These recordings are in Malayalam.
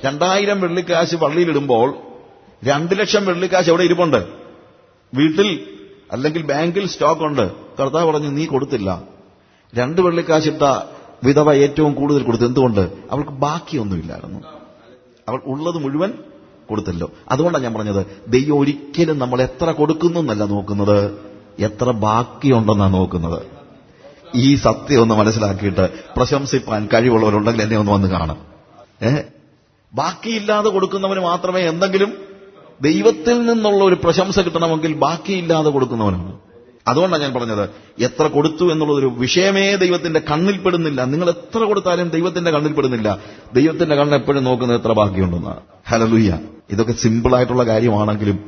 2000 വെള്ളിക്കാശ് പള്ളിയിലിടുമ്പോൾ 2 ലക്ഷം വെള്ളിക്കാശ് എവിടെ ഇരിപ്പുണ്ട്? വീട്ടിൽ അല്ലെങ്കിൽ ബാങ്കിൽ സ്റ്റോക്ക് ഉണ്ട്. കർത്താവ് പറഞ്ഞു നീ കൊടുത്തില്ല. 2 വെള്ളിക്കാശിട്ട വിധവ ഏറ്റവും കൂടുതൽ കൊടുത്തു. എന്തുകൊണ്ട്? അവൾക്ക് ബാക്കിയൊന്നുമില്ലായിരുന്നു. അവൾ ഉള്ളത് മുഴുവൻ കൊടുത്തല്ലോ. അതുകൊണ്ടാണ് ഞാൻ പറഞ്ഞത്, ദൈവം ഒരിക്കലും നമ്മൾ എത്ര കൊടുക്കുന്നു എന്നല്ല നോക്കുന്നത്, എത്ര ബാക്കിയുണ്ടെന്നാണ് നോക്കുന്നത്. ഈ സത്യം ഒന്ന് മനസ്സിലാക്കിയിട്ട് പ്രശംസിപ്പാൻ കഴിവുള്ളവരുണ്ടെങ്കിൽ എന്നെ ഒന്ന് വന്ന് കാണും. ബാക്കിയില്ലാതെ കൊടുക്കുന്നവന് മാത്രമേ എന്തെങ്കിലും ദൈവത്തിൽ നിന്നുള്ള ഒരു പ്രശംസ കിട്ടണമെങ്കിൽ ബാക്കിയില്ലാതെ കൊടുക്കുന്നവനാണ്. അതുകൊണ്ടാണ് ഞാൻ പറഞ്ഞത്, എത്ര കൊടുത്തു എന്നുള്ളതൊരു വിഷയമേ ദൈവത്തിന്റെ കണ്ണിൽപ്പെടുന്നില്ല. നിങ്ങൾ എത്ര കൊടുത്താലും ദൈവത്തിന്റെ കണ്ണിൽപ്പെടുന്നില്ല. ദൈവത്തിന്റെ കണ്ണ് എപ്പോഴും നോക്കുന്നത് എത്ര ബാക്കിയുണ്ടെന്നാണ്. ഹല്ലേലൂയ. ഇതൊക്കെ സിമ്പിളായിട്ടുള്ള കാര്യമാണെങ്കിലും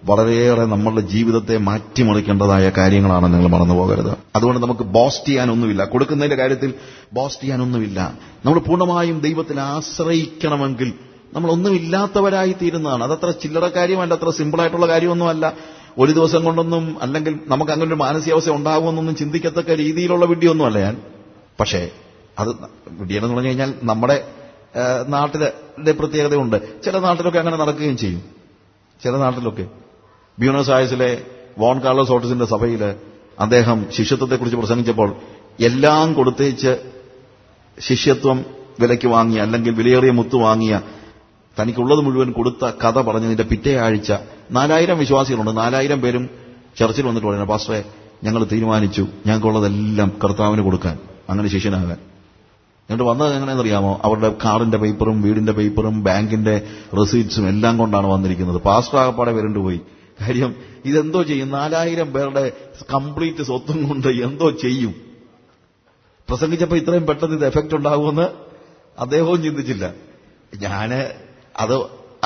വളരെയേറെ നമ്മളുടെ ജീവിതത്തെ മാറ്റിമറിക്കേണ്ടതായ കാര്യങ്ങളാണ്. നിങ്ങൾ മറന്നു പോകരുത്. അതുകൊണ്ട് നമുക്ക് ബോസ്റ്റ് ചെയ്യാനൊന്നുമില്ല. കൊടുക്കുന്നതിന്റെ കാര്യത്തിൽ ബോസ്റ്റ് ചെയ്യാനൊന്നുമില്ല. നമ്മൾ പൂർണ്ണമായും ദൈവത്തിൽ ആശ്രയിക്കണമെങ്കിൽ നമ്മളൊന്നുമില്ലാത്തവരായി തീരുന്നതാണ്. അതത്ര ചില്ലറ കാര്യമല്ല, അത്ര സിമ്പിളായിട്ടുള്ള കാര്യമൊന്നുമല്ല. ഒരു ദിവസം കൊണ്ടൊന്നും, അല്ലെങ്കിൽ നമുക്ക് അങ്ങനെ ഒരു മാനസികാവസ്ഥ ഉണ്ടാകുമെന്നൊന്നും ചിന്തിക്കത്തക്ക രീതിയിലുള്ള വിഡ്ഢിയൊന്നുമല്ല ഞാൻ. പക്ഷേ അത് വിഡ്ഢിയെന്ന് പറഞ്ഞു കഴിഞ്ഞാൽ നമ്മുടെ നാട്ടിലെ പ്രത്യേകതയുണ്ട്. ചില നാട്ടിലൊക്കെ അങ്ങനെ നടക്കുകയും ചെയ്യും. ചില നാട്ടിലൊക്കെ ബ്യൂണസ് ആയസിലെ വോൺ കാർലോസ് ഓട്ടിസിന്റെ സഭയിൽ അദ്ദേഹം ശിഷ്യത്വത്തെക്കുറിച്ച് പ്രസംഗിച്ചപ്പോൾ എല്ലാം കൊടുത്തേച്ച് ശിഷ്യത്വം വിലയ്ക്ക് വാങ്ങിയ, അല്ലെങ്കിൽ വിലയേറിയ മുത്ത് വാങ്ങിയ, തനിക്കുള്ളത് മുഴുവൻ കൊടുത്ത കഥ പറഞ്ഞതിന്റെ പിറ്റേ ആഴ്ച 4000 വിശ്വാസികളുണ്ട്. 4000 പേരും ചർച്ചിൽ വന്നിട്ട് പറയുന്നത്, പാസ്റ്ററെ ഞങ്ങൾ തീരുമാനിച്ചു ഞങ്ങൾക്കുള്ളതെല്ലാം കർത്താവിന് കൊടുക്കാൻ, അങ്ങനെ ശിഷ്യനാകാൻ. എന്നിട്ട് വന്നത് എങ്ങനെയെന്നറിയാമോ? അവരുടെ കാറിന്റെ പേപ്പറും വീടിന്റെ പേപ്പറും ബാങ്കിന്റെ റെസീറ്റ്സും എല്ലാം കൊണ്ടാണ് വന്നിരിക്കുന്നത്. പാസ്റ്റർ ആകപ്പാടെ വരണ്ടുപോയി. കാര്യം ഇതെന്തോ ചെയ്യും? 4000 പേരുടെ കംപ്ലീറ്റ് സ്വത്തും കൊണ്ട് എന്തോ ചെയ്യും? പ്രസംഗിച്ചപ്പോൾ ഇത്രയും പെട്ടെന്ന് ഇത് എഫക്റ്റ് ഉണ്ടാകുമെന്ന് അദ്ദേഹവും ചിന്തിച്ചില്ല. അത്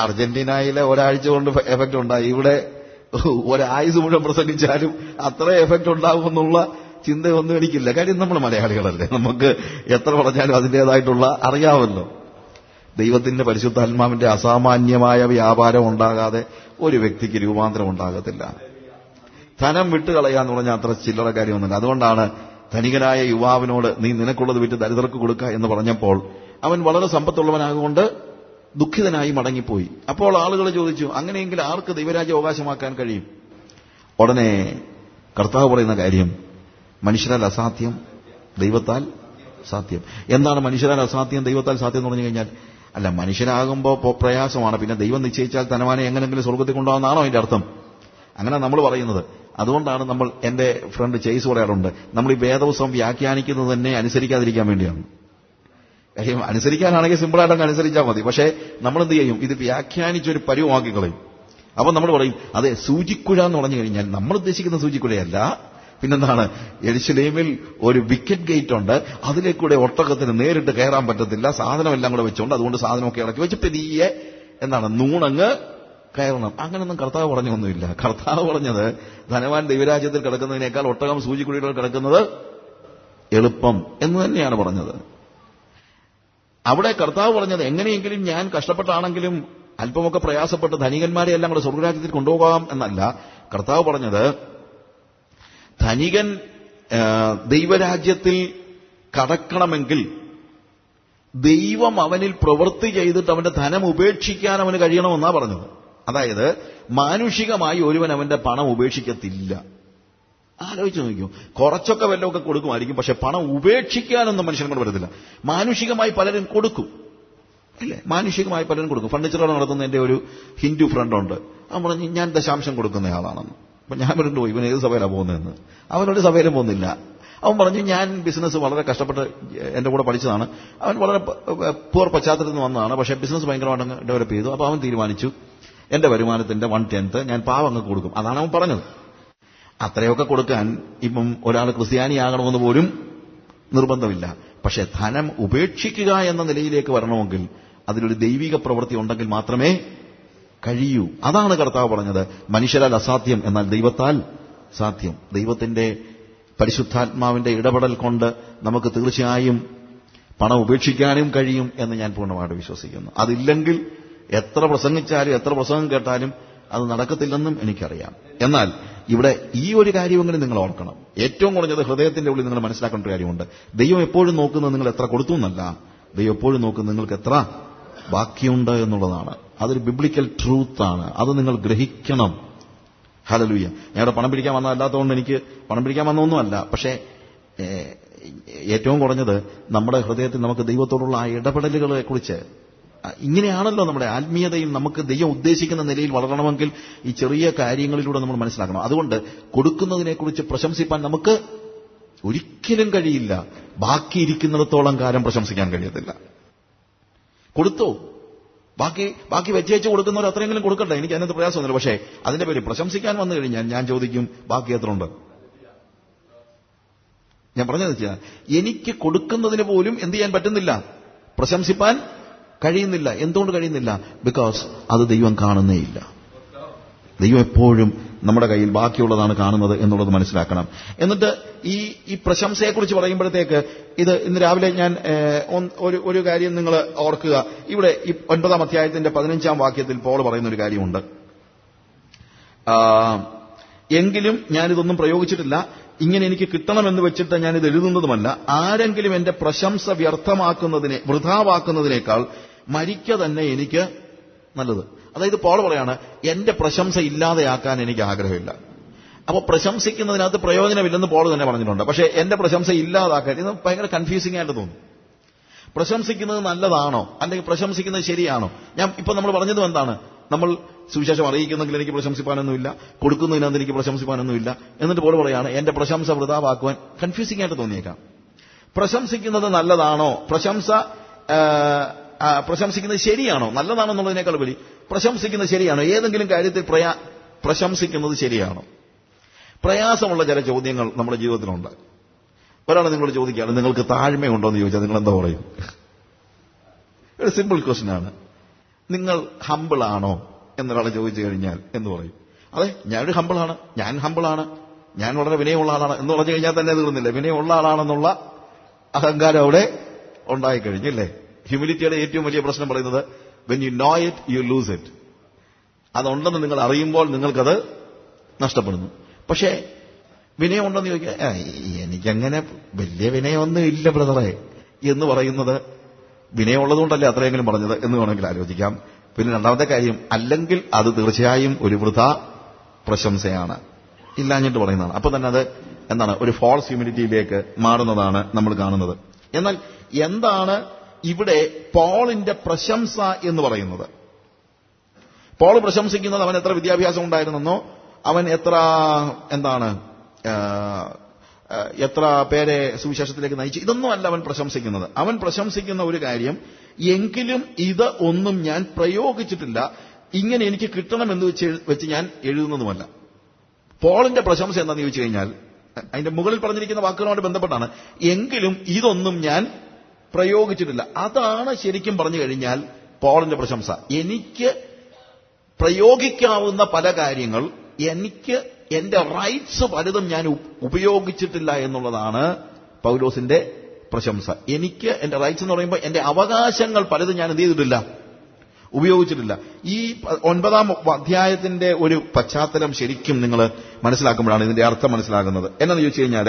അർജന്റീനയിലെ ഒരാഴ്ച കൊണ്ട് എഫക്റ്റ് ഉണ്ടായി. ഇവിടെ ഒരാഴ്ച മുഴുവൻ പ്രസംഗിച്ചാലും അത്ര എഫക്റ്റ് ഉണ്ടാകുമെന്നുള്ള ചിന്തയൊന്നും എനിക്കില്ല. കാര്യം നമ്മൾ മലയാളികളല്ലേ, നമുക്ക് എത്ര പറഞ്ഞാലും അതിൻ്റെതായിട്ടുള്ള അറിയാമല്ലോ. ദൈവത്തിന്റെ പരിശുദ്ധാത്മാവിന്റെ അസാമാന്യമായ വ്യാപാരം ഉണ്ടാകാതെ ഒരു വ്യക്തിക്ക് രൂപാന്തരം ഉണ്ടാകത്തില്ല. ധനം വിട്ടുകളയാന്ന് പറഞ്ഞാൽ അത്ര ചില്ലറ കാര്യമൊന്നുമില്ല. അതുകൊണ്ടാണ് ധനികനായ യുവാവിനോട് നീ നിനക്കുള്ളത് വിറ്റ് ദരിദ്രർക്ക് കൊടുക്കുക എന്ന് പറഞ്ഞപ്പോൾ അവൻ വളരെ സമ്പത്തുള്ളവനാകൊണ്ട് ദുഃഖിതനായി മടങ്ങിപ്പോയി. അപ്പോൾ ആളുകൾ ചോദിച്ചു, അങ്ങനെയെങ്കിൽ ആർക്ക് ദൈവരാജ്യം അവകാശമാക്കാൻ കഴിയും? ഉടനെ കർത്താവ് പറയുന്ന കാര്യം, മനുഷ്യരാൽ അസാധ്യം ദൈവത്താൽ സാധ്യം. എന്താണ് മനുഷ്യരാൽ അസാധ്യം ദൈവത്താൽ സാധ്യം എന്ന് പറഞ്ഞു കഴിഞ്ഞാൽ, അല്ല മനുഷ്യനാകുമ്പോൾ പ്രയാസമാണ്, പിന്നെ ദൈവം നിശ്ചയിച്ചാൽ ധനവാനെ എങ്ങനെങ്കിലും സ്വർഗത്തിൽ കൊണ്ടുപോകുന്നതാണോ അതിന്റെ അർത്ഥം? അങ്ങനെ നമ്മൾ പറയുന്നത്. അതുകൊണ്ടാണ് എന്റെ ഫ്രണ്ട് ചെയ്സ് പറയാറുണ്ട്, നമ്മൾ ഈ വേദപുസ്തകം വ്യാഖ്യാനിക്കുന്നത് തന്നെ അനുസരിക്കാതിരിക്കാൻ വേണ്ടിയാണ്. കാര്യം അനുസരിക്കാനാണെങ്കിൽ സിമ്പിളായിട്ടങ്ങ് അനുസരിച്ചാൽ മതി. പക്ഷേ നമ്മൾ എന്ത് ചെയ്യും? ഇത് വ്യാഖ്യാനിച്ചൊരു പരുവമാക്കി കളയും. അപ്പൊ നമ്മൾ പറയും, അതെ സൂചിക്കുഴ എന്ന് പറഞ്ഞു കഴിഞ്ഞാൽ നമ്മൾ ഉദ്ദേശിക്കുന്ന സൂചിക്കുഴയല്ല. പിന്നെന്താണ്? യെരുശലേമിൽ ഒരു വിക്കറ്റ് ഗേറ്റ് ഉണ്ട്, അതിലേക്കൂടെ ഒട്ടകത്തിന് നേരിട്ട് കയറാൻ പറ്റത്തില്ല, സാധനമെല്ലാം കൂടെ വെച്ചോണ്ട്, അതുകൊണ്ട് സാധനമൊക്കെ ഇറക്കി വെച്ച് പെരിയെ നൂണങ്ങ് കയറണം. അങ്ങനൊന്നും കർത്താവ് പറഞ്ഞൊന്നുമില്ല. കർത്താവ് പറഞ്ഞത് ധനവാൻ ദൈവരാജ്യത്തിൽ കിടക്കുന്നതിനേക്കാൾ ഒട്ടകം സൂചിക്കുഴികൾ കിടക്കുന്നത് എളുപ്പം എന്ന് തന്നെയാണ് പറഞ്ഞത്. അവിടെ കർത്താവ് പറഞ്ഞത് എങ്ങനെയെങ്കിലും ഞാൻ കഷ്ടപ്പെട്ടാണെങ്കിലും അല്പമൊക്കെ പ്രയാസപ്പെട്ട് ധനികന്മാരെ എല്ലാം കൂടെ സ്വർഗരാജ്യത്തിൽ കൊണ്ടുപോകാം എന്നല്ല. കർത്താവ് പറഞ്ഞത് ധനികൻ ദൈവരാജ്യത്തിൽ കടക്കണമെങ്കിൽ ദൈവം അവനിൽ പ്രവൃത്തി ചെയ്തിട്ട് അവന്റെ ധനം ഉപേക്ഷിക്കാൻ അവന് കഴിയണമെന്നാ പറഞ്ഞത്. അതായത് മാനുഷികമായി ഒരുവൻ അവന്റെ പണം ഉപേക്ഷിക്കത്തില്ല. ആലോചിച്ച് നോക്കൂ, കുറച്ചൊക്കെ വല്ലതൊക്കെ കൊടുക്കുമായിരിക്കും, പക്ഷെ പണം ഉപേക്ഷിക്കാനൊന്നും മനുഷ്യനെ കൊണ്ട് വരത്തില്ല. മാനുഷികമായി പലരും കൊടുക്കും, ഇല്ലേ? മാനുഷികമായി പലരും കൊടുക്കും. ഫർണിച്ചർ കട നടത്തുന്ന എന്റെ ഒരു ഹിന്ദു ഫ്രണ്ടുണ്ട്. അവൻ പറഞ്ഞു ഞാൻ ദശാംശം കൊടുക്കുന്നയാളാണെന്ന്. അപ്പൊ ഞാൻ പറഞ്ഞിട്ട് പോയി, ഇവൻ ഏത് സഭയിലാണ് പോകുന്നതെന്ന്. അവനൊരു സഭയിലും പോകുന്നില്ല. അവൻ പറഞ്ഞു ഞാൻ ബിസിനസ് വളരെ കഷ്ടപ്പെട്ട് എന്റെ കൂടെ പഠിച്ചതാണ്. അവൻ വളരെ പൂർ പശ്ചാത്തലത്തിൽ നിന്ന് വന്നതാണ്, പക്ഷെ ബിസിനസ് ഭയങ്കരമായിട്ട് ഡെവലപ്പ് ചെയ്തു. അപ്പൊ അവൻ തീരുമാനിച്ചു എന്റെ വരുമാനത്തിന്റെ 1/10 ഞാൻ പാവങ്ങൾക്ക് കൊടുക്കും. അതാണ് അവൻ പറഞ്ഞത്. അത്രയൊക്കെ കൊടുക്കാൻ ഇപ്പം ഒരാൾ ക്രിസ്ത്യാനിയാകണമെന്ന് പോലും നിർബന്ധമില്ല. പക്ഷെ ധനം ഉപേക്ഷിക്കുക എന്ന നിലയിലേക്ക് വരണമെങ്കിൽ അതിലൊരു ദൈവിക പ്രവൃത്തി ഉണ്ടെങ്കിൽ മാത്രമേ കഴിയൂ. അതാണ് കർത്താവ് പറഞ്ഞത്, മനുഷ്യരാൽ അസാധ്യം എന്നാൽ ദൈവത്താൽ സാധ്യം. ദൈവത്തിന്റെ പരിശുദ്ധാത്മാവിന്റെ ഇടപെടൽ കൊണ്ട് നമുക്ക് തീർച്ചയായും പണം ഉപേക്ഷിക്കാനും കഴിയും എന്ന് ഞാൻ പൂർണ്ണമായിട്ട് വിശ്വസിക്കുന്നു. അതില്ലെങ്കിൽ എത്ര പ്രസംഗിച്ചാലും എത്ര പ്രസംഗം കേട്ടാലും അത് നടക്കത്തില്ലെന്നും എനിക്കറിയാം. എന്നാൽ ഇവിടെ ഈ ഒരു കാര്യമെങ്കിലും നിങ്ങൾ ഓർക്കണം. ഏറ്റവും കുറഞ്ഞത് ഹൃദയത്തിന്റെ ഉള്ളിൽ നിങ്ങൾ മനസ്സിലാക്കേണ്ട ഒരു കാര്യമുണ്ട്. ദൈവം എപ്പോഴും നോക്കുന്നത് നിങ്ങൾ എത്ര കൊടുത്തു എന്നല്ല, ദൈവം എപ്പോഴും നോക്കുന്നത് നിങ്ങൾക്ക് എത്ര ബാക്കിയുണ്ട് എന്നുള്ളതാണ്. അതൊരു ബിബ്ലിക്കൽ ട്രൂത്താണ്. അത് നിങ്ങൾ ഗ്രഹിക്കണം. ഹല്ലേലൂയ. ഞാനിവിടെ പണം പിടിക്കാൻ വന്നതല്ലാത്തതുകൊണ്ട് എനിക്ക് പണം പിടിക്കാൻ വന്നൊന്നുമല്ല. പക്ഷേ ഏറ്റവും കുറഞ്ഞത് നമ്മുടെ ഹൃദയത്തിൽ നമുക്ക് ദൈവത്തോടുള്ള ആ ഇടപെടലുകളെ കുറിച്ച്, ഇങ്ങനെയാണല്ലോ നമ്മുടെ ആത്മീയതയും നമുക്ക് ദൈവം ഉദ്ദേശിക്കുന്ന നിലയിൽ വളരണമെങ്കിൽ ഈ ചെറിയ കാര്യങ്ങളിലൂടെ നമ്മൾ മനസ്സിലാക്കണം. അതുകൊണ്ട് കൊടുക്കുന്നതിനെക്കുറിച്ച് പ്രശംസിപ്പാൻ നമുക്ക് ഒരിക്കലും കഴിയില്ല. ബാക്കിയിരിക്കുന്നിടത്തോളം കാലം പ്രശംസിക്കാൻ കഴിയത്തില്ല. കൊടുത്തോ, ബാക്കി വെച്ചേച്ച് കൊടുക്കുന്നവർ അത്രയെങ്കിലും കൊടുക്കട്ടെ, എനിക്ക് അതിനകത്ത് പ്രയാസമൊന്നുമില്ല. പക്ഷേ അതിന്റെ പേര് പ്രശംസിക്കാൻ വന്നു കഴിഞ്ഞാൽ ഞാൻ ചോദിക്കും, ബാക്കി എത്ര ഉണ്ട്? ഞാൻ പറഞ്ഞത് വെച്ചാൽ എനിക്ക് കൊടുക്കുന്നതിന് പോലും എന്ത് ചെയ്യാൻ പറ്റുന്നില്ല, പ്രശംസിപ്പാൻ കഴിയുന്നില്ല. എന്തുകൊണ്ട് കഴിയുന്നില്ല? ബിക്കോസ് അത് ദൈവം കാണുന്നേയില്ല. ദൈവം എപ്പോഴും നമ്മുടെ കയ്യിൽ ബാക്കിയുള്ളതാണ് കാണുന്നത് എന്നുള്ളത് മനസ്സിലാക്കണം. എന്നിട്ട് ഈ പ്രശംസയെക്കുറിച്ച് പറയുമ്പോഴത്തേക്ക് ഇന്ന് രാവിലെ ഞാൻ ഒരു കാര്യം നിങ്ങൾ ഓർക്കുക. ഇവിടെ ഈ 9-ാം അധ്യായത്തിന്റെ 15-ാം വാക്യത്തിൽ പോൾ പറയുന്ന ഒരു കാര്യമുണ്ട്. എങ്കിലും ഞാനിതൊന്നും പ്രയോഗിച്ചിട്ടില്ല, ഇങ്ങനെ എനിക്ക് കിട്ടണമെന്ന് വെച്ചിട്ട് ഞാനിത് എഴുതുന്നതുമല്ല. ആരെങ്കിലും എന്റെ പ്രശംസ വൃഥാവാക്കുന്നതിനേക്കാൾ മരിക്ക തന്നെ എനിക്ക് നല്ലത്. അതായത് പോൾ പറയാണ്, എന്റെ പ്രശംസ ഇല്ലാതെയാക്കാൻ എനിക്ക് ആഗ്രഹമില്ല. അപ്പൊ പ്രശംസിക്കുന്നതിനകത്ത് പ്രയോജനമില്ലെന്ന് പോൾ തന്നെ പറഞ്ഞിട്ടുണ്ട്. പക്ഷേ എന്റെ പ്രശംസ ഇല്ലാതാക്കാൻ ഇത് ഭയങ്കര കൺഫ്യൂസിംഗ് ആയിട്ട് തോന്നും. പ്രശംസിക്കുന്നത് നല്ലതാണോ, അല്ലെങ്കിൽ പ്രശംസിക്കുന്നത് ശരിയാണോ? ഇപ്പൊ നമ്മൾ പറഞ്ഞതും എന്താണ്? നമ്മൾ സുവിശേഷം അറിയിക്കുന്നെങ്കിൽ എനിക്ക് പ്രശംസിപ്പാനൊന്നുമില്ല, കൊടുക്കുന്നതിനകത്ത് എനിക്ക് പ്രശംസിപ്പാനൊന്നുമില്ല. എന്നിട്ട് പോൾ പറയാണ്, എന്റെ പ്രശംസ വൃഥാവാക്കുവാൻ കൺഫ്യൂസിംഗ് ആയിട്ട് തോന്നിയേക്കാം. പ്രശംസിക്കുന്നത് നല്ലതാണോ, പ്രശംസിക്കുന്നത് ശരിയാണോ? നല്ലതാണോ എന്നുള്ളതിനേക്കാൾ ഉപരി പ്രശംസിക്കുന്നത് ശരിയാണോ? ഏതെങ്കിലും കാര്യത്തിൽ പ്രശംസിക്കുന്നത് ശരിയാണോ? പ്രയാസമുള്ള ചില ചോദ്യങ്ങൾ നമ്മുടെ ജീവിതത്തിലുണ്ട്. ഒരാൾ നിങ്ങളോട് ചോദിക്കുകയാണ്, നിങ്ങൾക്ക് താഴ്മയുണ്ടോ എന്ന് ചോദിച്ചാൽ നിങ്ങൾ എന്താ പറയും? ഒരു സിമ്പിൾ ക്വസ്റ്റ്യൻ ആണ്. നിങ്ങൾ ഹമ്പിളാണോ എന്നൊരാൾ ചോദിച്ചു കഴിഞ്ഞാൽ എന്ന് പറയും? അതെ, ഞാനൊരു ഹമ്പിളാണ്, ഞാൻ വളരെ വിനയമുള്ള ആളാണ് എന്ന് പറഞ്ഞു കഴിഞ്ഞാൽ തന്നെ തീർന്നില്ല. വിനയമുള്ള ആളാണെന്നുള്ള അഹങ്കാരം അവിടെ ഉണ്ടായിക്കഴിഞ്ഞില്ലേ? ഹ്യൂമിലിറ്റിയുടെ ഏറ്റവും വലിയ പ്രശ്നം പറയുന്നത് when you know it you lose it. അതുണ്ടെന്ന് നിങ്ങൾ അറിയുമ്പോൾ നിങ്ങൾക്കത് നഷ്ടപ്പെടുന്നു. പക്ഷേ വിനയം ഉണ്ടെന്ന് ചോദിക്കുക, എനിക്കങ്ങനെ വലിയ വിനയമൊന്നും ഇല്ല ബ്രദറെ എന്ന് പറയുന്നത് വിനയമുള്ളതുകൊണ്ടല്ലേ അത്രയെങ്കിലും പറഞ്ഞത് എന്ന് വേണമെങ്കിൽ ആലോചിക്കാം. പിന്നെ രണ്ടാമത്തെ കാര്യം, അല്ലെങ്കിൽ അത് തീർച്ചയായും ഒരു വൃഥാ പ്രശംസയാണ്, ഇല്ലാഞ്ഞിട്ട് പറയുന്നതാണ്. അപ്പൊ തന്നെ അത് എന്താണ്, ഒരു ഫോൾസ് ഹ്യൂമിലിറ്റിയിലേക്ക് മാറുന്നതാണ് നമ്മൾ കാണുന്നത്. എന്നാൽ എന്താണ് ഇവിടെ പോളിന്റെ പ്രശംസ എന്ന് പറയുന്നത്? പോൾ പ്രശംസിക്കുന്നത് അവൻ എത്ര വിദ്യാഭ്യാസം ഉണ്ടായിരുന്നെന്നോ, അവൻ എത്ര പേരെ സുവിശേഷത്തിലേക്ക് നയിച്ചു, ഇതൊന്നും അല്ല അവൻ പ്രശംസിക്കുന്നത്. അവൻ പ്രശംസിക്കുന്ന ഒരു കാര്യം, എങ്കിലും ഇത് ഒന്നും ഞാൻ പ്രയോഗിച്ചിട്ടില്ല, ഇങ്ങനെ എനിക്ക് കിട്ടണമെന്ന് വെച്ച് ഞാൻ എഴുതുന്നതുമല്ല. പോളിന്റെ പ്രശംസ എന്താണെന്ന് ചോദിച്ചു കഴിഞ്ഞാൽ അതിന്റെ മുകളിൽ പറഞ്ഞിരിക്കുന്ന വാക്കുകളുമായിട്ട് ബന്ധപ്പെട്ടാണ്. എങ്കിലും ഇതൊന്നും ഞാൻ പ്രയോഗിച്ചിട്ടില്ല. അതാണ് ശരിക്കും പറഞ്ഞു കഴിഞ്ഞാൽ പോളിന്റെ പ്രശംസ. എനിക്ക് പ്രയോഗിക്കാവുന്ന പല കാര്യങ്ങൾ, എനിക്ക് എന്റെ റൈറ്റ്സ് പലതും ഞാൻ ഉപയോഗിച്ചിട്ടില്ല എന്നുള്ളതാണ് പൗലോസിന്റെ പ്രശംസ. എനിക്ക് എന്റെ റൈറ്റ്സ് എന്ന് പറയുമ്പോൾ എന്റെ അവകാശങ്ങൾ പലതും ഞാൻ എന്ത് ചെയ്തിട്ടില്ല, ഉപയോഗിച്ചിട്ടില്ല. ഈ 9-ാം അധ്യായത്തിന്റെ ഒരു പശ്ചാത്തലം ശരിക്കും നിങ്ങൾ മനസ്സിലാക്കുമ്പോഴാണ് ഇതിന്റെ അർത്ഥം മനസ്സിലാകുന്നത്. എന്നാന്ന് ചോദിച്ചു കഴിഞ്ഞാൽ,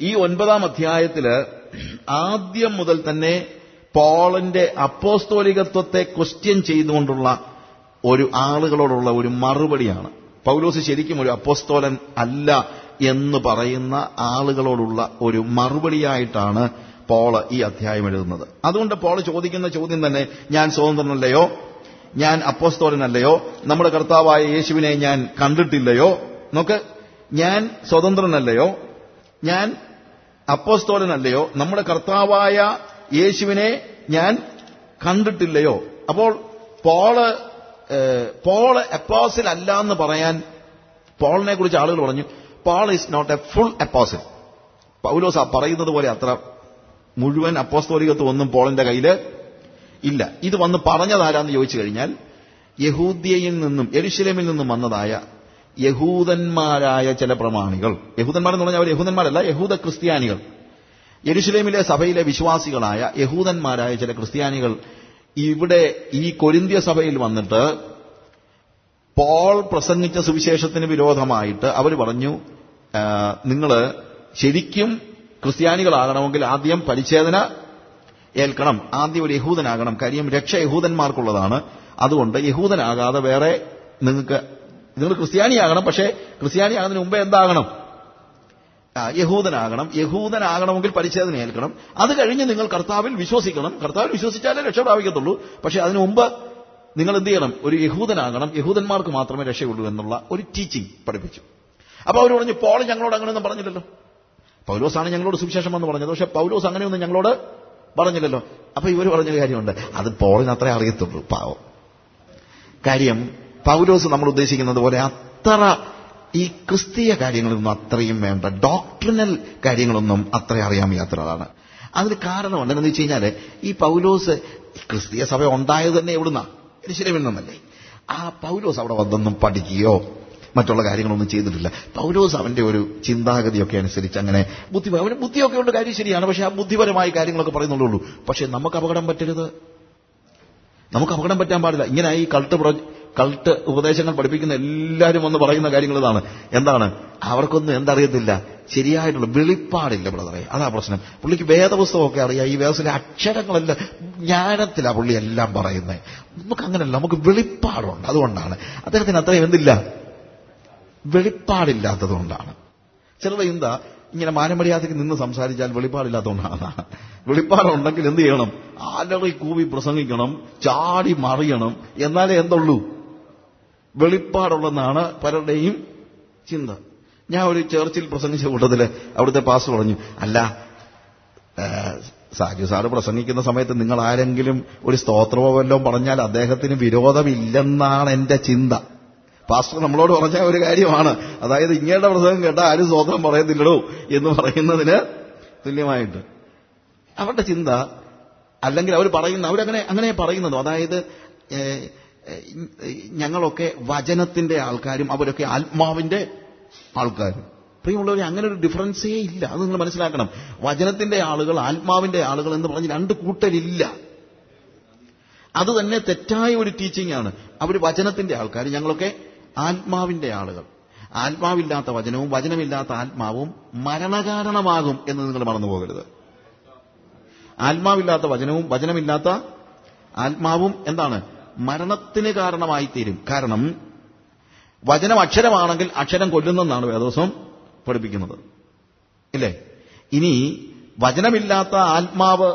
ഈ 9-ാം അധ്യായത്തില് ആദ്യം മുതൽ തന്നെ പോളിന്റെ അപ്പോസ്തോലികത്വത്തെ ക്വസ്റ്റ്യൻ ചെയ്തുകൊണ്ടുള്ള ഒരു ആളുകളോടുള്ള ഒരു മറുപടിയാണ്. പൗലോസ് ശരിക്കും ഒരു അപ്പോസ്തോലൻ അല്ല എന്ന് പറയുന്ന ആളുകളോടുള്ള ഒരു മറുപടിയായിട്ടാണ് പോൾ ഈ അധ്യായം എഴുതുന്നത്. അതുകൊണ്ട് പോൾ ചോദിക്കുന്ന ചോദ്യം തന്നെ, ഞാൻ സ്വതന്ത്രനല്ലയോ, ഞാൻ അപ്പോസ്തോലനല്ലയോ, നമ്മുടെ കർത്താവായ യേശുവിനെ ഞാൻ കണ്ടിട്ടില്ലയോ? നോക്ക്, ഞാൻ സ്വതന്ത്രനല്ലയോ, ഞാൻ അപ്പോസ്തോലനല്ലയോ, നമ്മുടെ കർത്താവായ യേശുവിനെ ഞാൻ കണ്ടിട്ടില്ലയോ? അപ്പോൾ പോള് അപ്പോസിൽ അല്ല എന്ന് പറയാൻ പോളിനെ കുറിച്ച് ആളുകൾ പറഞ്ഞു, Paul is not a full apostle. Paulose പറയുന്നത് പോലെ അത്ര മുഴുവൻ അപ്പോസ്തോലികത്വം ഒന്നും പോളിന്റെ കയ്യില് ഇല്ല. ഇത് വന്ന് പറഞ്ഞതാരാന്ന് ചോദിച്ചു കഴിഞ്ഞാൽ, യഹൂദ്യയിൽ നിന്നും യെരുശലേമിൽ നിന്നും വന്നതായ യഹൂദന്മാരായ ചില പ്രമാണികൾ. യഹൂദന്മാരെന്ന് പറഞ്ഞാൽ അവർ യഹൂദന്മാരല്ല, യഹൂദ ക്രിസ്ത്യാനികൾ. യെരുശലേമിലെ സഭയിലെ വിശ്വാസികളായ യഹൂദന്മാരായ ചില ക്രിസ്ത്യാനികൾ ഇവിടെ ഈ കൊരിന്ത്യ സഭയിൽ വന്നിട്ട് പോൾ പ്രസംഗിച്ച സുവിശേഷത്തിന് വിരോധമായിട്ട് അവർ പറഞ്ഞു, നിങ്ങൾ ശരിക്കും ക്രിസ്ത്യാനികളാകണമെങ്കിൽ ആദ്യം പരിച്ഛേദന ഏൽക്കണം. ആദ്യം ഒരു യഹൂദനാകണം. കാര്യം രക്ഷ യഹൂദന്മാർക്കുള്ളതാണ്. അതുകൊണ്ട് യഹൂദനാകാതെ വേറെ നിങ്ങൾ ക്രിസ്ത്യാനിയാകണം. പക്ഷേ ക്രിസ്ത്യാനിയാകുന്നതിന് മുമ്പേ എന്താകണം? യഹൂദനാകണം. യഹൂദനാകണമെങ്കിൽ പരിച്ഛേദന ഏൽക്കണം. അത് കഴിഞ്ഞ് നിങ്ങൾ കർത്താവിൽ വിശ്വസിക്കണം. കർത്താവിൽ വിശ്വസിച്ചാലേ രക്ഷ പ്രാപിക്കത്തുള്ളൂ. പക്ഷെ അതിനു മുമ്പ് നിങ്ങൾ എന്ത് ചെയ്യണം? ഒരു യഹൂദനാകണം. യഹൂദന്മാർക്ക് മാത്രമേ രക്ഷയുള്ളൂ എന്നുള്ള ഒരു ടീച്ചിങ് പഠിപ്പിച്ചു. അപ്പൊ അവർ പറഞ്ഞു, പോൾ ഞങ്ങളോട് അങ്ങനെയൊന്നും പറഞ്ഞില്ലല്ലോ. പൗലോസാണ് ഞങ്ങളോട് സുവിശേഷം എന്ന് പറഞ്ഞത്. പക്ഷെ പൗലോസ് അങ്ങനെയൊന്നും ഞങ്ങളോട് പറഞ്ഞില്ലല്ലോ. അപ്പൊ ഇവർ പറഞ്ഞൊരു കാര്യമുണ്ട്, അത് പോളിന് അത്രേ അറിയത്തുള്ളൂ. പാവം. കാര്യം പൗലോസ് നമ്മൾ ഉദ്ദേശിക്കുന്നത് പോലെ അത്ര ഈ ക്രിസ്തീയ കാര്യങ്ങളൊന്നും അത്രയും വേണ്ട, ഡോക്ട്രിനൽ കാര്യങ്ങളൊന്നും അത്ര അറിയാൻ വയ്യാത്തതാണ്. അതിന് കാരണമുണ്ട്. എന്താണെന്ന് വെച്ച് കഴിഞ്ഞാൽ ഈ പൗലോസ് ക്രിസ്തീയ സഭ ഉണ്ടായത് തന്നെ എവിടുന്നാ? യെരൂശലേമിൽ നിന്നല്ലേ. ആ പൗലോസ് അവിടെ വന്നൊന്നും പഠിക്കുകയോ മറ്റുള്ള കാര്യങ്ങളൊന്നും ചെയ്തിട്ടില്ല. പൗലോസ് അവന്റെ ഒരു ചിന്താഗതിയൊക്കെ അനുസരിച്ച് അങ്ങനെ അവന് ബുദ്ധിയൊക്കെ ഉണ്ട്, കാര്യം ശരിയാണ്. പക്ഷെ ആ ബുദ്ധിപരമായ കാര്യങ്ങളൊക്കെ പറയുന്നുള്ളൂ. പക്ഷെ നമുക്ക് അപകടം പറ്റരുത്, നമുക്ക് അപകടം പറ്റാൻ പാടില്ല. ഇങ്ങനെ ഈ കൾട്ട് ഉപദേശങ്ങൾ പഠിപ്പിക്കുന്ന എല്ലാവരും വന്ന് പറയുന്ന കാര്യങ്ങൾ ഇതാണ്. എന്താണ്? അവർക്കൊന്നും എന്തറിയത്തില്ല, ശരിയായിട്ടുള്ള വെളിപ്പാടില്ല ബ്രദറെ. അതാ പ്രശ്നം. പുള്ളിക്ക് വേദപുസ്തകമൊക്കെ അറിയാം, ഈ വേദത്തിലെ അക്ഷരങ്ങളെല്ലാം ജ്ഞാനത്തിലാണ് പുള്ളി എല്ലാം പറയുന്നത്. നമുക്ക് അങ്ങനെയല്ല, നമുക്ക് വെളിപ്പാടുണ്ട്. അതുകൊണ്ടാണ് അദ്ദേഹത്തിന് അത്രയും എന്തില്ല, വെളിപ്പാടില്ലാത്തതുകൊണ്ടാണ്. ചിലരുടെ എന്താ ഇങ്ങനെ മാനമര്യാദയ്ക്ക് നിന്ന് സംസാരിച്ചാൽ വെളിപ്പാടില്ലാത്തതുകൊണ്ടാണ്. വെളിപ്പാടുണ്ടെങ്കിൽ എന്ത് ചെയ്യണം? അലറി കൂവി പ്രസംഗിക്കണം, ചാടി മറിയണം, എന്നാലേ എന്തുള്ളൂ, വെളിപ്പാടുള്ളതെന്നാണ് പലരുടെയും ചിന്ത. ഞാൻ ഒരു ചർച്ചിൽ പ്രസംഗിച്ച കൂട്ടത്തില് അവിടുത്തെ പാസ്റ്റർ പറഞ്ഞു, അല്ല സാജു സാറ് പ്രസംഗിക്കുന്ന സമയത്ത് നിങ്ങൾ ആരെങ്കിലും ഒരു സ്തോത്രമോ വല്ലതും പറഞ്ഞാൽ അദ്ദേഹത്തിന് വിരോധമില്ലെന്നാണ് എന്റെ ചിന്ത. പാസ്റ്റർ നമ്മളോട് പറഞ്ഞ ഒരു കാര്യമാണ്. അതായത് ഇങ്ങയുടെ പ്രസംഗം കേട്ടാൽ ആരും സ്തോത്രം പറയത്തില്ലടോ എന്ന് പറയുന്നതിന് തുല്യമായിട്ട് അവരുടെ ചിന്ത. അല്ലെങ്കിൽ അവരങ്ങനെ പറയുന്നതോ, അതായത് ഞങ്ങളൊക്കെ വചനത്തിന്റെ ആൾക്കാരും അവരൊക്കെ ആത്മാവിന്റെ ആൾക്കാരും. പ്രിയമുള്ളവരെ, അങ്ങനെ ഒരു ഡിഫറൻസേ ഇല്ല. അത് നിങ്ങൾ മനസ്സിലാക്കണം. വചനത്തിന്റെ ആളുകൾ, ആത്മാവിന്റെ ആളുകൾ എന്ന് പറഞ്ഞ് രണ്ട് കൂട്ടരില്ല. അത് തന്നെ തെറ്റായ ഒരു ടീച്ചിങ് ആണ്. അവർ വചനത്തിന്റെ ആൾക്കാർ, ഞങ്ങളൊക്കെ ആത്മാവിന്റെ ആളുകൾ. ആത്മാവില്ലാത്ത വചനവും വചനമില്ലാത്ത ആത്മാവും മരണകാരണമാകും എന്ന് നിങ്ങൾ മറന്നു പോകരുത്. ആത്മാവില്ലാത്ത വചനവും വചനമില്ലാത്ത ആത്മാവും എന്താണ്? മരണത്തിന് കാരണമായിത്തീരും. കാരണം വചനം അക്ഷരമാണെങ്കിൽ അക്ഷരം കൊല്ലുന്നെന്നാണ് വേദോസം പഠിപ്പിക്കുന്നത്, ഇല്ലേ? ഇനി വചനമില്ലാത്ത ആത്മാവ്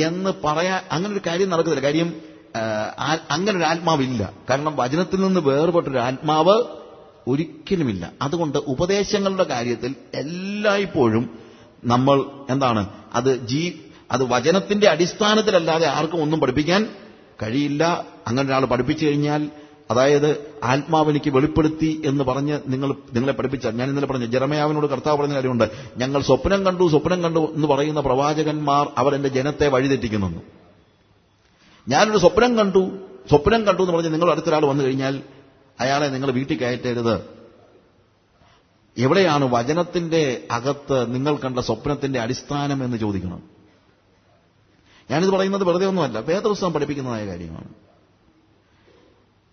എന്ന് പറയാൻ അങ്ങനെ ഒരു കാര്യം നടക്കുന്നില്ല. കാര്യം അങ്ങനെ ഒരു ആത്മാവില്ല. കാരണം വചനത്തിൽ നിന്ന് വേർപെട്ടൊരു ആത്മാവ് ഒരിക്കലുമില്ല. അതുകൊണ്ട് ഉപദേശങ്ങളുടെ കാര്യത്തിൽ എല്ലായ്പ്പോഴും നമ്മൾ എന്താണ്, അത് വചനത്തിന്റെ അടിസ്ഥാനത്തിലല്ലാതെ ആർക്കും ഒന്നും പഠിപ്പിക്കാൻ കഴിയില്ല. അങ്ങനെ ഒരാൾ പഠിപ്പിച്ചു കഴിഞ്ഞാൽ, അതായത് ആത്മാവെനിക്ക് വെളിപ്പെടുത്തി എന്ന് പറഞ്ഞ് നിങ്ങളെ പഠിപ്പിച്ചാൽ, ഞാൻ ഇന്നലെ പറഞ്ഞു, ജെറമയാവിനോട് കർത്താവ് പറഞ്ഞ കാര്യമുണ്ട്, ഞങ്ങൾ സ്വപ്നം കണ്ടു എന്ന് പറയുന്ന പ്രവാചകന്മാർ അവർ എന്റെ ജനത്തെ വഴിതെറ്റിക്കുന്നു. ഞാനൊരു സ്വപ്നം കണ്ടു എന്ന് പറഞ്ഞ് നിങ്ങൾ അടുത്തൊരാൾ വന്നു കഴിഞ്ഞാൽ അയാളെ നിങ്ങൾ വീട്ടിൽ കയറ്റരുത്. എവിടെയാണ് വചനത്തിന്റെ അകത്ത് നിങ്ങൾ കണ്ട സ്വപ്നത്തിന്റെ അടിസ്ഥാനം എന്ന് ചോദിക്കണം. ഞാനിത് പറയുന്നത് വെറുതെ ഒന്നുമല്ല, വേദപുസ്തകം പഠിപ്പിക്കുന്നതായ കാര്യമാണ്.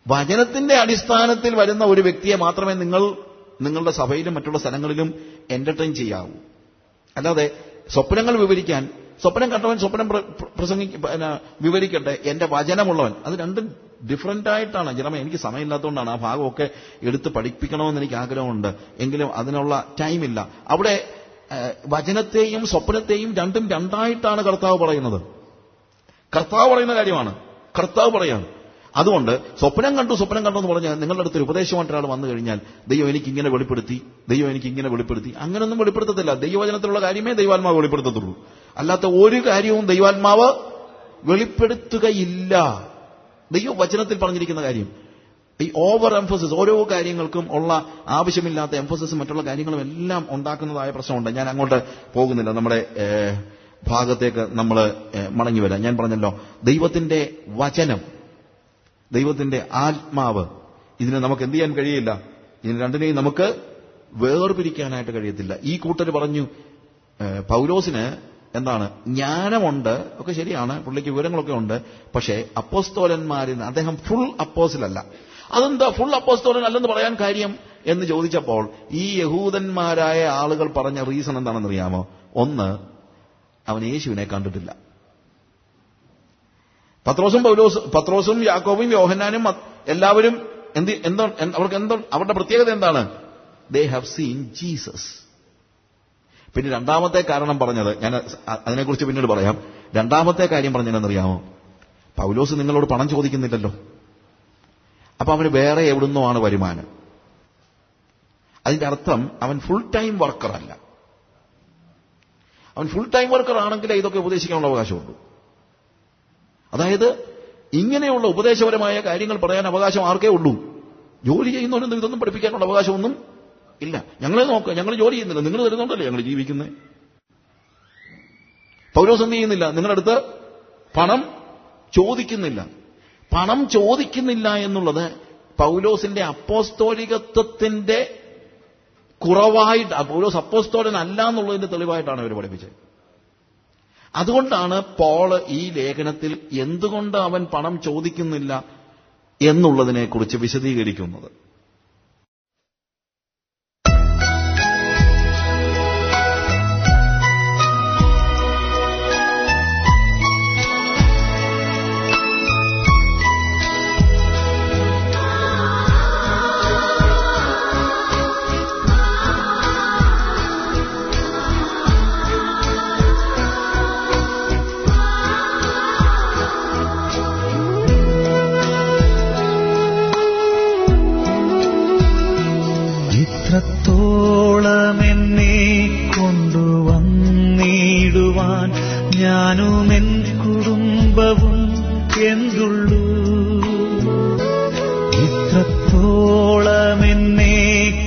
വചനത്തിന്റെ അടിസ്ഥാനത്തിൽ വരുന്ന ഒരു വ്യക്തിയെ മാത്രമേ നിങ്ങളുടെ സഭയിലും മറ്റുള്ള സ്ഥലങ്ങളിലും എന്റർടൈൻ ചെയ്യാവൂ. അല്ലാതെ സ്വപ്നങ്ങൾ വിവരിക്കാൻ, സ്വപ്നം കണ്ടവൻ സ്വപ്നം വിവരിക്കട്ടെ, എന്റെ വചനമുള്ളവൻ, അത് രണ്ടും ഡിഫറന്റ് ആയിട്ടാണ്. ചിലപ്പോൾ എനിക്ക് സമയമില്ലാത്തതുകൊണ്ടാണ് ആ ഭാഗമൊക്കെ എടുത്ത് പഠിപ്പിക്കണമെന്ന് എനിക്ക് ആഗ്രഹമുണ്ട്, എങ്കിലും അതിനുള്ള ടൈമില്ല. അവിടെ വചനത്തെയും സ്വപ്നത്തെയും രണ്ടും രണ്ടായിട്ടാണ് കർത്താവ് പറയുന്നത്. കർത്താവ് പറയുന്ന കാര്യമാണ്, കർത്താവ് പറയാണ്. അതുകൊണ്ട് സ്വപ്നം കണ്ടു എന്ന് പറഞ്ഞാൽ നിങ്ങളുടെ അടുത്തൊരു ഉപദേശമായിട്ട് ഒരാൾ വന്നു കഴിഞ്ഞാൽ, ദൈവം എനിക്ക് ഇങ്ങനെ വെളിപ്പെടുത്തി, അങ്ങനൊന്നും വെളിപ്പെടുത്തത്തില്ല. ദൈവവചനത്തിലുള്ള കാര്യമേ ദൈവാത്മാവ് വെളിപ്പെടുത്തത്തുള്ളൂ. അല്ലാത്ത ഒരു കാര്യവും ദൈവാത്മാവ് വെളിപ്പെടുത്തുകയില്ല. ദൈവവചനത്തിൽ പറഞ്ഞിരിക്കുന്ന കാര്യം, ഈ ഓവർ എംഫസിസ്, ഓരോ കാര്യങ്ങൾക്കും ഉള്ള ആവശ്യമില്ലാത്ത എംഫസിസും മറ്റുള്ള കാര്യങ്ങളും എല്ലാം ഉണ്ടാക്കുന്നതായ പ്രശ്നമുണ്ട്. ഞാൻ അങ്ങോട്ട് പോകുന്നില്ല, നമ്മുടെ ഭാഗത്തേക്ക് നമ്മൾ മടങ്ങി വരാം. ഞാൻ പറഞ്ഞല്ലോ, ദൈവത്തിന്റെ വചനം, ദൈവത്തിന്റെ ആത്മാവ്, ഇതിനെ നമുക്ക് എന്ത് ചെയ്യാൻ കഴിയില്ല. ഇതിന് രണ്ടിനെയും നമുക്ക് വേർപിരിക്കാനായിട്ട് കഴിയത്തില്ല. ഈ കൂട്ടർ പറഞ്ഞു, പൗലോസിന് എന്താണ്, ജ്ഞാനമുണ്ട്, ഒക്കെ ശരിയാണ്, പുള്ളിക്ക് വിവരങ്ങളൊക്കെ ഉണ്ട്. പക്ഷേ അപ്പോസ്തോലന്മാരിൽ അദ്ദേഹം ഫുൾ അപ്പോസ്തലല്ല. അതെന്താ ഫുൾ അപ്പോസ്തോലൻ അല്ലെന്ന് പറയാൻ കാര്യം എന്ന് ചോദിച്ചപ്പോൾ ഈ യഹൂദന്മാരായ ആളുകൾ പറഞ്ഞ റീസൺ എന്താണെന്നറിയാമോ? ഒന്ന്, അവൻ യേശുവിനെ കണ്ടിട്ടില്ല. പത്രോസും യാക്കോബും യോഹന്നാനും എല്ലാവരും അവരുടെ പ്രത്യേകത എന്താണ്? They have seen Jesus. പിന്നെ രണ്ടാമത്തെ കാരണം പറഞ്ഞത്, ഞാൻ അതിനെക്കുറിച്ച് പിന്നീട് പറയാം. രണ്ടാമത്തെ കാര്യം പറഞ്ഞതെന്നറിയാമോ? പൗലോസ് നിങ്ങളോട് പണം ചോദിക്കുന്നില്ലല്ലോ. അപ്പൊ അവന് വേറെ എവിടുന്നോ ആണ് വരുമാനം. അതിന്റെ അർത്ഥം അവൻ ഫുൾ ടൈം വർക്കർ അല്ല. അവൻ ഫുൾ ടൈം വർക്കർ ആണെങ്കിലേ ഇതൊക്കെ ഉപദേശിക്കാനുള്ള അവകാശമുള്ളൂ. അതായത് ഇങ്ങനെയുള്ള ഉപദേശപരമായ കാര്യങ്ങൾ പറയാൻ അവകാശം ആർക്കേ ഉള്ളൂ? ജോലി ചെയ്യുന്നവരൊന്നും ഇതൊന്നും പഠിപ്പിക്കാനുള്ള അവകാശമൊന്നും ഇല്ല. ഞങ്ങളെ നോക്കുക, ഞങ്ങൾ ജോലി ചെയ്യുന്നില്ല, നിങ്ങൾ തരുന്നുണ്ടല്ലേ ഞങ്ങൾ ജീവിക്കുന്നത്. പൗലോസ് എന്ത് ചെയ്യുന്നില്ല? നിങ്ങളുടെ അടുത്ത് പണം ചോദിക്കുന്നില്ല. പണം ചോദിക്കുന്നില്ല എന്നുള്ളത് പൗലോസിന്റെ അപ്പോസ്തോലികത്വത്തിന്റെ കുറവായിട്ട്, പൗലോസ് അപ്പോസ്തോലൻ അല്ല എന്നുള്ളതിന്റെ തെളിവായിട്ടാണ് അവർ പഠിപ്പിച്ചത്. അതുകൊണ്ടാണ് പോള് ഈ ലേഖനത്തിൽ എന്തുകൊണ്ട് അവൻ പണം ചോദിക്കുന്നില്ല എന്നുള്ളതിനെക്കുറിച്ച് വിശദീകരിക്കുന്നത്. ഇത്രത്തോളമെന്നെ കൊണ്ടുവന്നിടുവാൻ ഞാനും എൻ കുടുംബവും എന്തുള്ളൂ. ഇത്രത്തോളമെന്നെ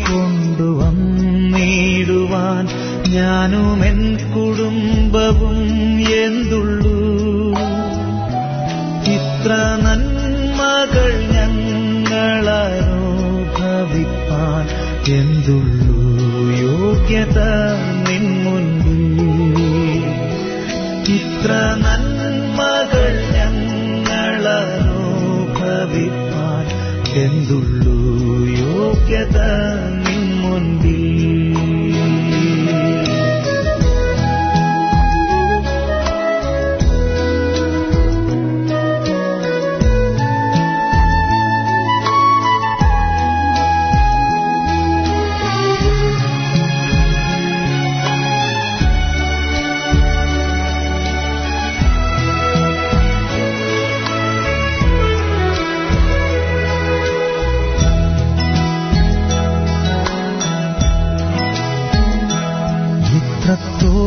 കൊണ്ടുവന്നിടുവാൻ ഞാനും എൻ കുടുംബവും എന്തുള്ളൂ. ഇത്ര നന്മകൾ ഞങ്ങളനുഭവിപ്പാൻ എന്തുള്ളൂ യോഗ്യത നിൻ മുൻപിൽ. ഇത്ര നന്മകൾ ഞങ്ങളനുഭവിപ്പാൻ എന്തുള്ളൂ യോഗ്യത നിൻ മുൻപിൽ.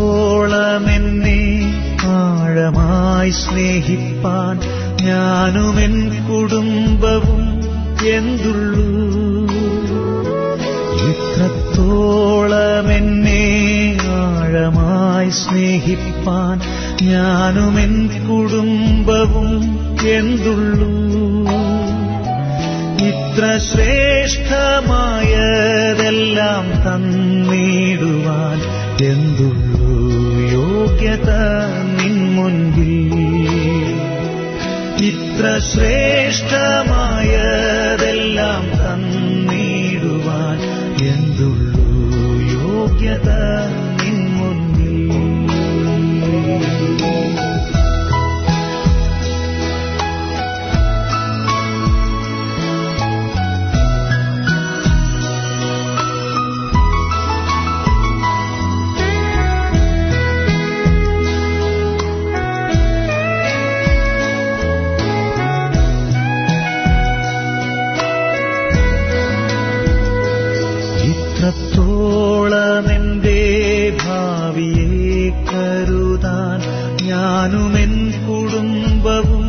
ഇത്രത്തോളമെന്നെ ആഴമായി സ്നേഹിപ്പാൻ ഞാനും എൻ കുടുംബവും എന്തുള്ളൂ. ഇത്രത്തോളമെന്നെ ആഴമായി സ്നേഹിപ്പാൻ ഞാനും എൻ കുടുംബവും എന്തുള്ളൂ. ഇത്ര ശ്രേഷ്ഠമായതെല്ലാം തന്നിടുവാൻ എന്തുള്ളൂ യോഗ്യത നിൻ മുൻപിൽ. ഇത്ര ശ്രേഷ്ഠമായതെല്ലാം തന്നിടുവാൻ എന്തുള്ളൂ യോഗ്യത നിൻ മുൻപിൽ. ഇത്രത്തോളമെന്റെ ഭാവിയെ കരുതാൻ ഞാനും എൻ കുടുംബവും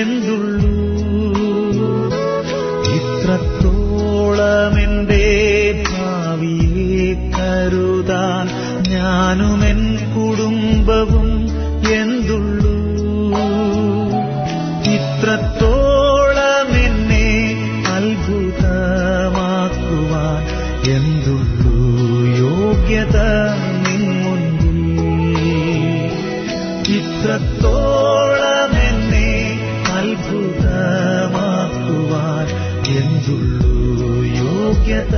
എന്തുള്ളൂ. ഇത്രത്തോളമെന്റെ ഭാവിയെ കരുതാൻ ഞാനും എൻ കുടുംബവും എന്തുള്ളൂ. ഇത്രത്തോളമെന്നെ അത്ഭുതമാക്കുവാൻ എന്തുള്ളൂ യോഗ്യത നിൻ മുൻപിൽ. ഇത്രത്തോളമെന്നെ അത്ഭുതമാക്കുവാൻ എന്തുള്ളൂ യോഗ്യത